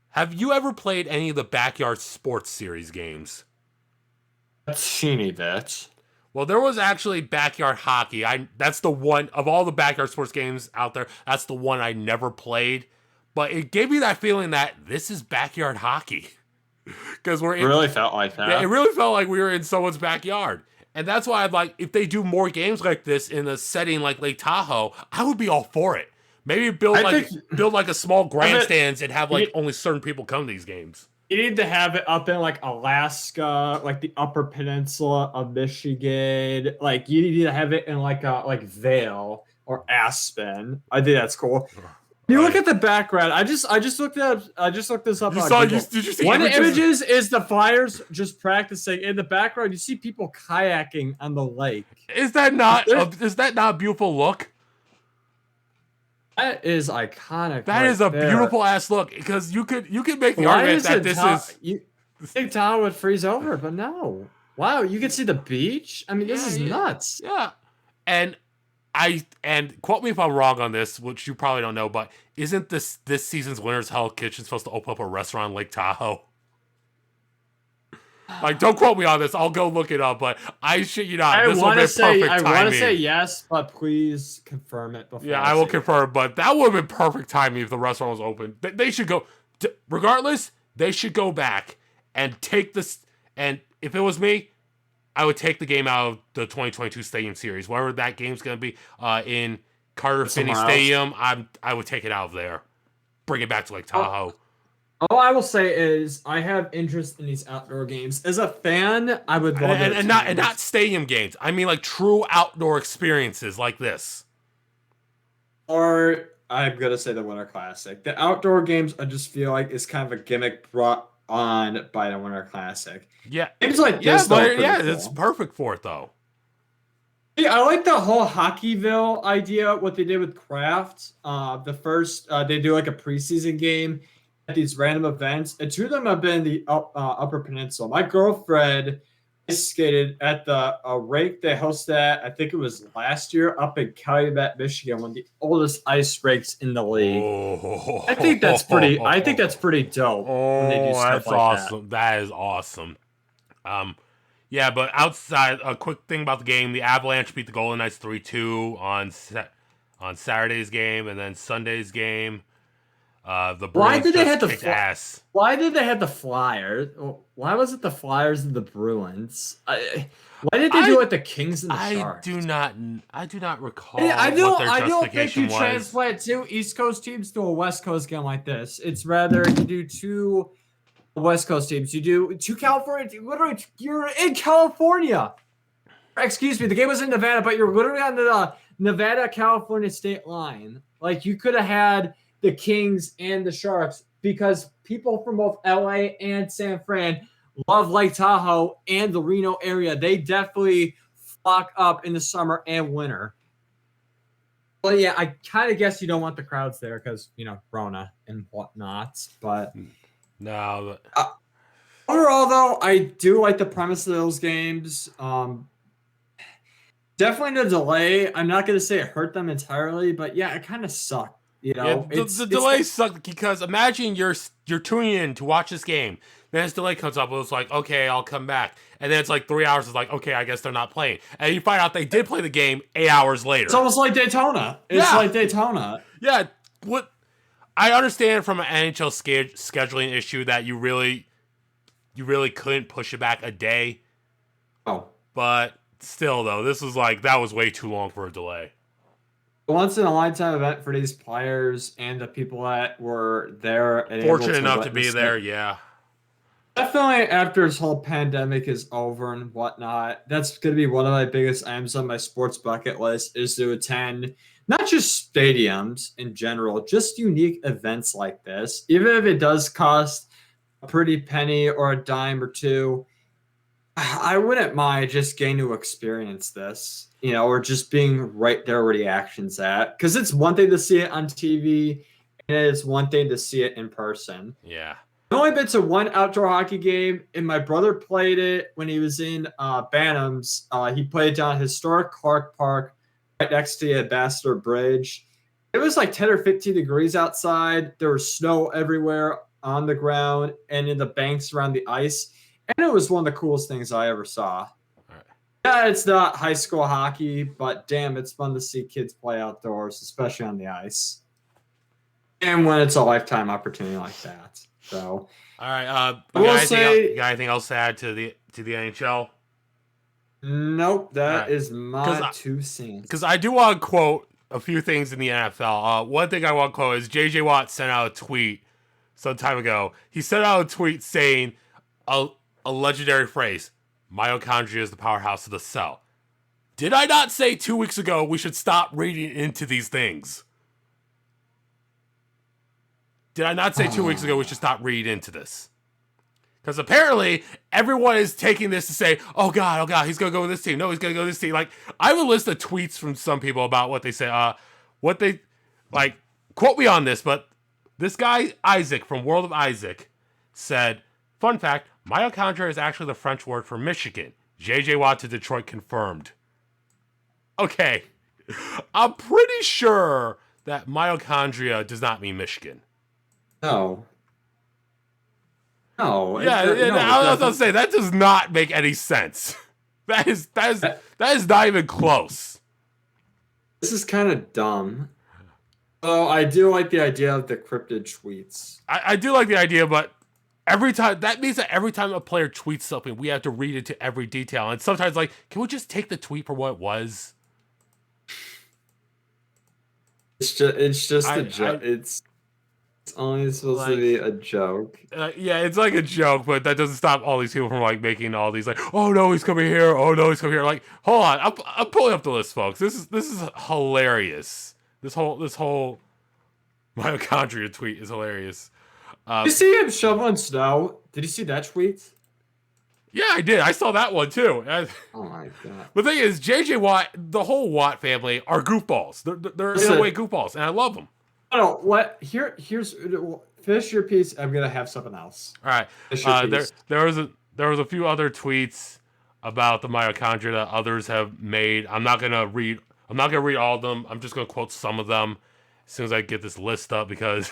Have you ever played any of the Backyard Sports Series games? That's teeny bit. Well, there was actually Backyard Hockey. That's the one of all the Backyard Sports games out there. That's the one I never played, but it gave me that feeling that this is Backyard Hockey because Really felt like that. Yeah, it really felt like we were in someone's backyard. And that's why I'd like, if they do more games like this in a setting like Lake Tahoe, I would be all for it. Maybe build like a small grandstands and have like only certain people come to these games. You need to have it up in like Alaska, like the Upper Peninsula of Michigan. Like you need to have it in like Vail or Aspen. I think that's cool. You look at the background. I just looked this up. Did you see one of the images is the Flyers just practicing. In the background, you see people kayaking on the lake. Is that not a beautiful look? That is iconic. That is a beautiful ass look because you could make the argument that this is. You think Tahoe would freeze over, but no. Wow, you can see the beach. I mean, this is nuts. Yeah, and quote me if I'm wrong on this, which you probably don't know, but isn't this season's Winter's Hell Kitchen supposed to open up a restaurant in Lake Tahoe? Like, don't quote me on this. I'll go look it up, but I shit you not. This would have been perfect timing. I want to say yes, but please confirm it before. Yeah, I will confirm, but that would have been perfect timing if the restaurant was open. They should go, regardless, they should go back and take this. And if it was me, I would take the game out of the 2022 Stadium Series. Wherever that game's going to be in Carter Finney Stadium, I would take it out of there. Bring it back to Lake Tahoe. All I will say is I have interest in these outdoor games. As a fan, I would love it. And not stadium games. I mean like true outdoor experiences like this. Or I'm going to say the Winter Classic. The outdoor games, I just feel like is kind of a gimmick brought on by the Winter Classic. Yeah. Games like this, cool. It's perfect for it, though. Yeah, I like the whole Hockeyville idea, what they did with Kraft. The first, they do like a preseason game at these random events, and two of them have been the Upper Peninsula. My girlfriend ice skated at the rink they hosted at, I think it was last year, up in Calumet, Michigan, one of the oldest ice rinks in the league. I think that's pretty dope. When they do stuff that's like awesome. That is awesome. Yeah, but outside, a quick thing about the game: the Avalanche beat the Golden Knights 3-2 on Saturday's game, and then Sunday's game. The Bruins Why did they have the Flyers? Why was it the Flyers and the Bruins? Why did they do it the Kings and the Sharks? I do not recall. I don't think you transplant two East Coast teams to a West Coast game like this. It's rather you do two West Coast teams. You do two California. Literally, you're in California. Excuse me. The game was in Nevada, but you're literally on the Nevada-California state line. Like you could have had the Kings and the Sharks because people from both LA and San Fran love Lake Tahoe and the Reno area. They definitely flock up in the summer and winter. Well, yeah, I kind of guess you don't want the crowds there because, Rona and whatnot. But no. Overall, though, I do like the premise of those games. Definitely the delay. I'm not going to say it hurt them entirely, but yeah, it kind of sucked. The delay sucked because imagine you're tuning in to watch this game. Then this delay comes up. It's like, okay, I'll come back. And then it's like 3 hours. It's like, okay, I guess they're not playing. And you find out they did play the game 8 hours later. It's almost like Daytona. Like Daytona. Yeah. What I understand from an NHL scheduling issue that you really couldn't push it back a day. Oh. But still, though, that was way too long for a delay. Once in a lifetime event for these players and the people that were there. And fortunate enough to be there, yeah. Definitely after this whole pandemic is over and whatnot, that's going to be one of my biggest aims on my sports bucket list is to attend not just stadiums in general, just unique events like this. Even if it does cost a pretty penny or a dime or two, I wouldn't mind just getting to experience this, or just being right there where the action's at. Because it's one thing to see it on TV, and it's one thing to see it in person. Yeah. I've only been to one outdoor hockey game, and my brother played it when he was in Bantams. He played down historic Clark Park, right next to the Ambassador Bridge. It was like 10 or 15 degrees outside. There was snow everywhere on the ground and in the banks around the ice. And it was one of the coolest things I ever saw. Yeah, it's not high school hockey, but damn, it's fun to see kids play outdoors, especially on the ice. And when it's a lifetime opportunity like that. So, all right. I will say, you got anything else to add to the NHL? Nope, that is my 2 cents. Because I do want to quote a few things in the NFL. One thing I want to quote is J.J. Watt sent out a tweet some time ago. He sent out a tweet saying a legendary phrase, "Mitochondria is the powerhouse of the cell." Did I not say 2 weeks ago we should stop reading into these things? Did I not say 2 weeks ago we should stop reading into this? Because apparently everyone is taking this to say, oh God, he's going to go with this team. No, he's going to go with this team. Like, I have a list of tweets from some people about what they say. Quote me on this, but this guy, Isaac, from World of Isaac, said, fun fact, mitochondria is actually the French word for Michigan. J.J. Watt to Detroit confirmed. Okay. I'm pretty sure that mitochondria does not mean Michigan. No. No. Yeah, I was going to say, that does not make any sense. That is not even close. This is kind of dumb. Oh, I do like the idea of the cryptid tweets. I do like the idea, but that means that every time a player tweets something, we have to read into every detail. And sometimes, like, can we just take the tweet for what it was? It's just a joke. It's only supposed to be a joke. Yeah, it's like a joke, but that doesn't stop all these people from like making all these like, oh no, he's coming here. Oh no, he's coming here. Like, hold on, I'm pulling up the list, folks. This is hilarious. This whole mitochondria tweet is hilarious. Did you see him shoveling snow? Did you see that tweet? Yeah, I did. I saw that one too. Oh my God. The thing is, JJ Watt, the whole Watt family are goofballs. They're in a way goofballs, and I love them. Oh, here's finish your piece. I'm gonna have something else. All right. There was a few other tweets about the mitochondria that others have made. I'm not gonna read all of them. I'm just gonna quote some of them as soon as I get this list up because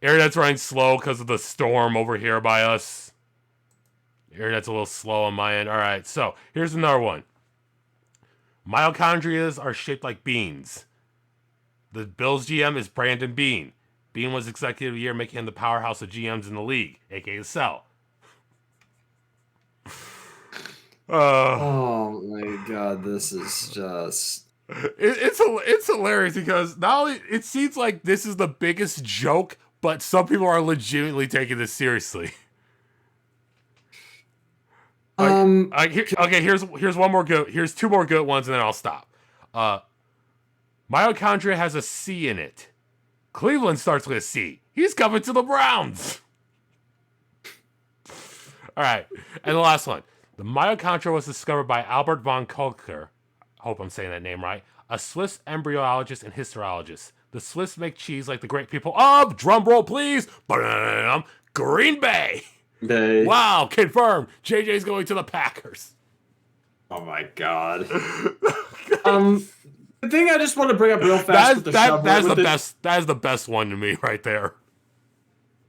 internet's running slow because of the storm over here by us. Internet's a little slow on my end. All right, so here's another one. Mitochondria are shaped like beans. The Bills GM is Brandon Beane. Beane was executive of the year, making him the powerhouse of GMs in the league, aka the Cell. Oh my God, this is just... It's hilarious because not only it seems like this is the biggest joke, but some people are legitimately taking this seriously. Here's one more good. Here's two more good ones, and then I'll stop. Mitochondria has a C in it. Cleveland starts with a C. He's coming to the Browns. All right, and the last one. The mitochondria was discovered by Albert von Kolker. Hope I'm saying that name right. A Swiss embryologist and histologist. The Swiss make cheese like the great people of, drum roll please, Green Bay. Wow, confirmed. JJ's going to the Packers. Oh my God. The thing I just want to bring up real fast that is the best one to me right there.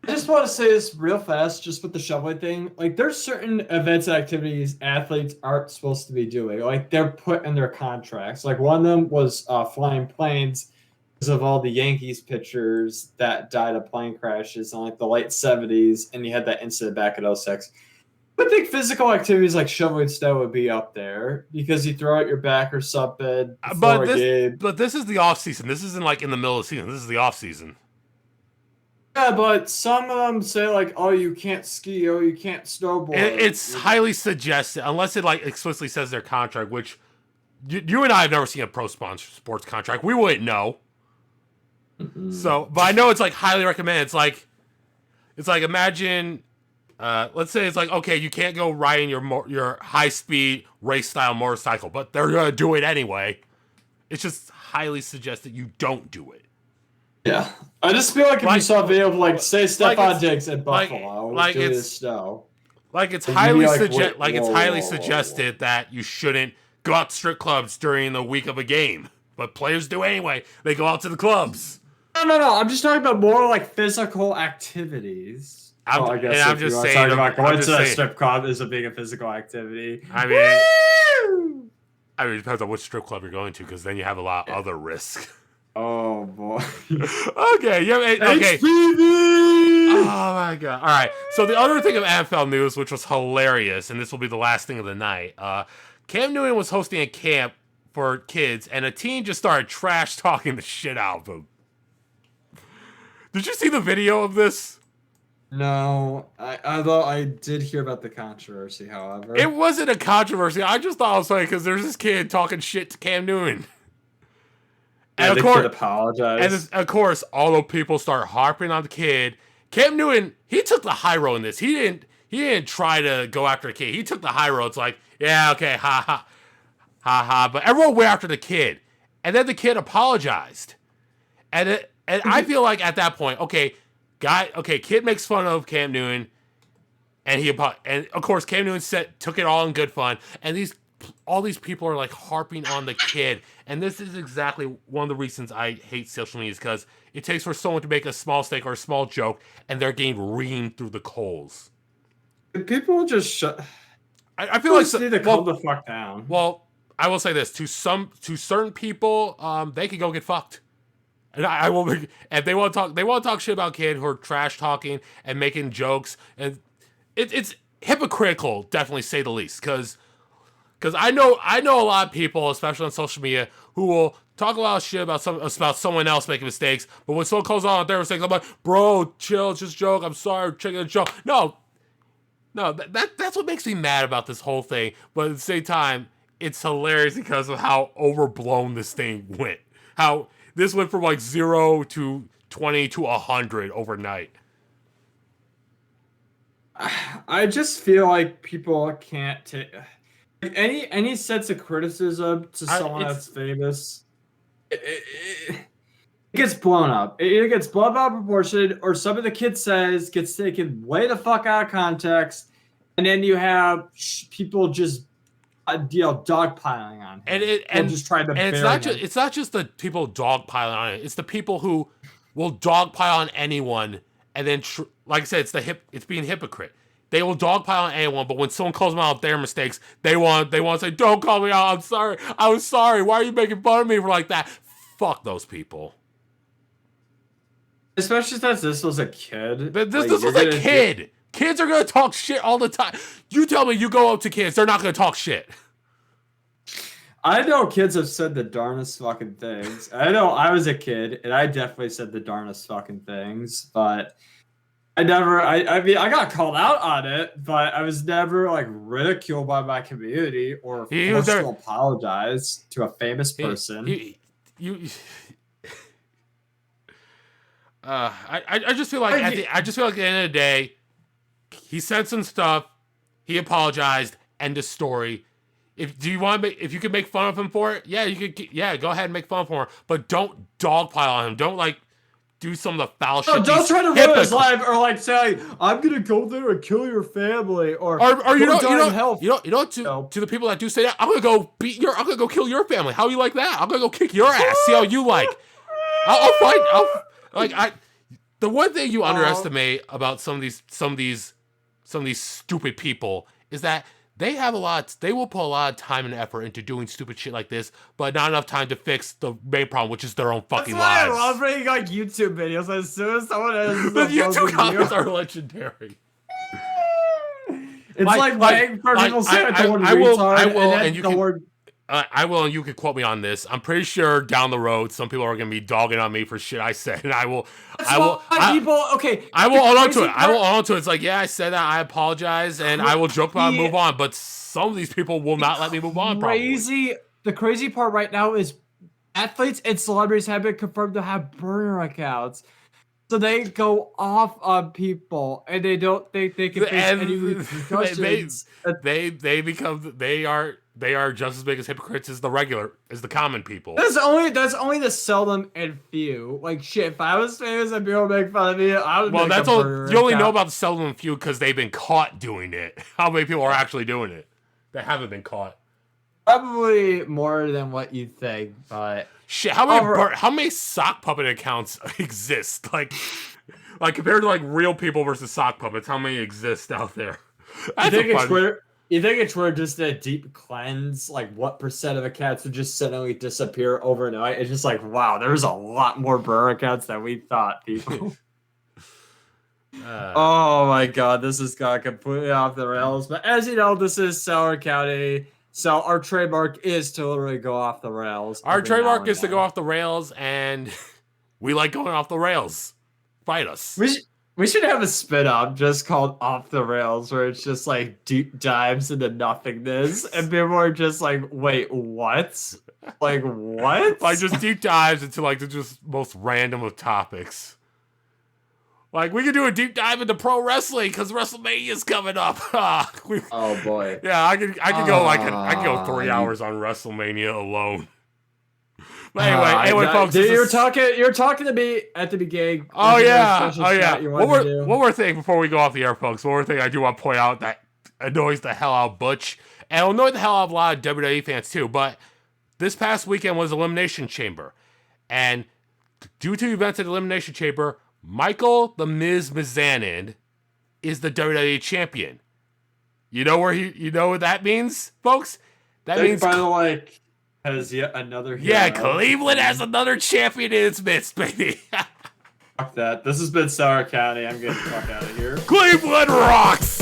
I just want to say this real fast, just with the shoveling thing. Like, there's certain events and activities athletes aren't supposed to be doing. Like, they're put in their contracts. Like, one of them was flying planes because of all the Yankees pitchers that died of plane crashes in like the late 70s, and you had that incident back in 06. I think physical activities like shoveling snow would be up there because you throw out your back or something before a game. But this is the off season. This isn't like in the middle of the season. This is the off season. Yeah, but some of them say like, "Oh, you can't ski. Oh, you can't snowboard." It's highly suggested, unless it like explicitly says their contract, which you and I have never seen a pro sports contract. We wouldn't know. Mm-hmm. So, but I know it's like highly recommended. It's like imagine. Let's say it's like, okay, you can't go riding your high-speed race-style motorcycle, but they're going to do it anyway. It's just highly suggested you don't do it. Yeah. I just feel like if you saw a video of like say Stephon Diggs at Buffalo doing the snow. Like it's highly suggested that you shouldn't go out to strip clubs during the week of a game. But players do anyway. They go out to the clubs. No. I'm just talking about more like physical activities. I'm just saying. Going to a strip club is a big physical activity. I mean, it depends on which strip club you're going to, because then you have a lot of other risk. Oh boy. Okay. Okay. HPV! Oh my god. All right. So the other thing of NFL news, which was hilarious, and this will be the last thing of the night. Cam Newton was hosting a camp for kids, and a teen just started trash talking the shit out of him. Did you see the video of this? No, although I did hear about the controversy. However, it wasn't a controversy. I just thought it was funny because there's this kid talking shit to Cam Newton, and of course, apologize. And of course, all the people start harping on the kid. Cam Newton, he took the high road in this. He didn't try to go after the kid. He took the high road. It's like, yeah, okay, ha ha. Ha. But everyone went after the kid. And then the kid apologized. And I feel like at that point, kid makes fun of Cam Newton. And of course Cam Newton took it all in good fun. And all these people are like harping on the kid. And this is exactly one of the reasons I hate social media, is because it takes for someone to make a small mistake or a small joke, and they're getting reamed through the coals. People just shut. I feel like need to calm the fuck down. Well, I will say this to certain people, they can go get fucked, and I will. If they want to talk shit about kids who are trash talking and making jokes, and it's hypocritical, definitely say the least. Because I know a lot of people, especially on social media, who will talk a lot of shit about someone else making mistakes, but when someone calls out their mistakes, I'm like, bro, chill, it's just a joke. I'm sorry, checking a joke. No, that's what makes me mad about this whole thing. But at the same time, it's hilarious because of how overblown this thing went. How this went from like 0 to 20 to 100 overnight. I just feel like people can't take any sense of criticism to someone that's famous. It gets blown up. It either gets blown out of proportion, or some of the kid says gets taken way the fuck out of context, and then you have people just dogpiling on him. And just trying to. And it's not just the people dogpiling on it. It's the people who will dogpile on anyone, and then like I said, it's being hypocrite. They will dogpile on anyone, but when someone calls them out their mistakes, they want to say, "Don't call me out. I'm sorry. I was sorry. Why are you making fun of me for like that?" Fuck those people. Especially since this was a kid. This was a kid. Kids are gonna talk shit all the time. You tell me you go up to kids, they're not gonna talk shit. I know kids have said the darnest fucking things. I know I was a kid, and I definitely said the darnest fucking things, but I never. I mean, I got called out on it, but I was never like ridiculed by my community or forced to apologize to a famous person. I just feel like at the end of the day, he said some stuff, he apologized, end of story. If you can make fun of him for it, go ahead and make fun of him, but don't dogpile on him. Don't like do some of the foul shit. Don't try to ruin his life, or like say, I'm gonna go there and kill your family, or to the people that do say that, I'm gonna go kill your family. How you like that? I'm gonna go kick your ass. See how you like. The one thing you underestimate about some of these stupid people is that they will put a lot of time and effort into doing stupid shit like this, but not enough time to fix the main problem, which is their own fucking lives. I love making like YouTube videos. As soon as someone has the YouTube comments are legendary. It's like waiting for people to say I will, and you can quote me on this. I'm pretty sure down the road, some people are going to be dogging on me for shit I said, and I will own on to it. I will own to it. It's like, yeah, I said that. I apologize, and I will joke about it and move on. But some of these people will not let me move on. Probably. The crazy part right now is athletes and celebrities have been confirmed to have burner accounts. So they go off on people, and they don't think they can face any repercussions. they are just as big as hypocrites as the common people. That's only the seldom and few. Like shit, if I was famous and people make fun of me, I would. Well, that's all. You only know about the seldom and few because they've been caught doing it. How many people are actually doing it that haven't been caught? Probably more than what you think, but shit. How many sock puppet accounts exist? Like compared to like real people versus sock puppets, how many exist out there? You think it's Twitter just a deep cleanse? Like, what percent of accounts would just suddenly disappear overnight? It's just like, wow, there's a lot more burner accounts than we thought, people. Oh my god, this has got completely off the rails. But as you know, this is Cellar County, so our trademark is to literally go off the rails. Our trademark is to go off the rails, and we like going off the rails. Fight us. We should have a spin-off just called Off the Rails, where it's just like deep dives into nothingness, and people are just like, wait, what? Like, what? Like, just deep dives into like the just most random of topics. Like, we could do a deep dive into pro wrestling because WrestleMania is coming up. Oh boy. Yeah, I could go 3 hours on WrestleMania alone. But anyway, folks. Dude, you're talking to me at the beginning. Oh yeah. One more thing before we go off the air, folks. One more thing I do want to point out that annoys the hell out of Butch, and it'll annoy the hell out of a lot of WWE fans too. But this past weekend was Elimination Chamber, and due to events at Elimination Chamber, Michael the Miz Mizanin is the WWE champion. You know what that means, folks? That means has yet another hero. Yeah, Cleveland has another champion in its midst, baby. Fuck that. This has been Cellar County. I'm getting the fuck out of here. Cleveland rocks!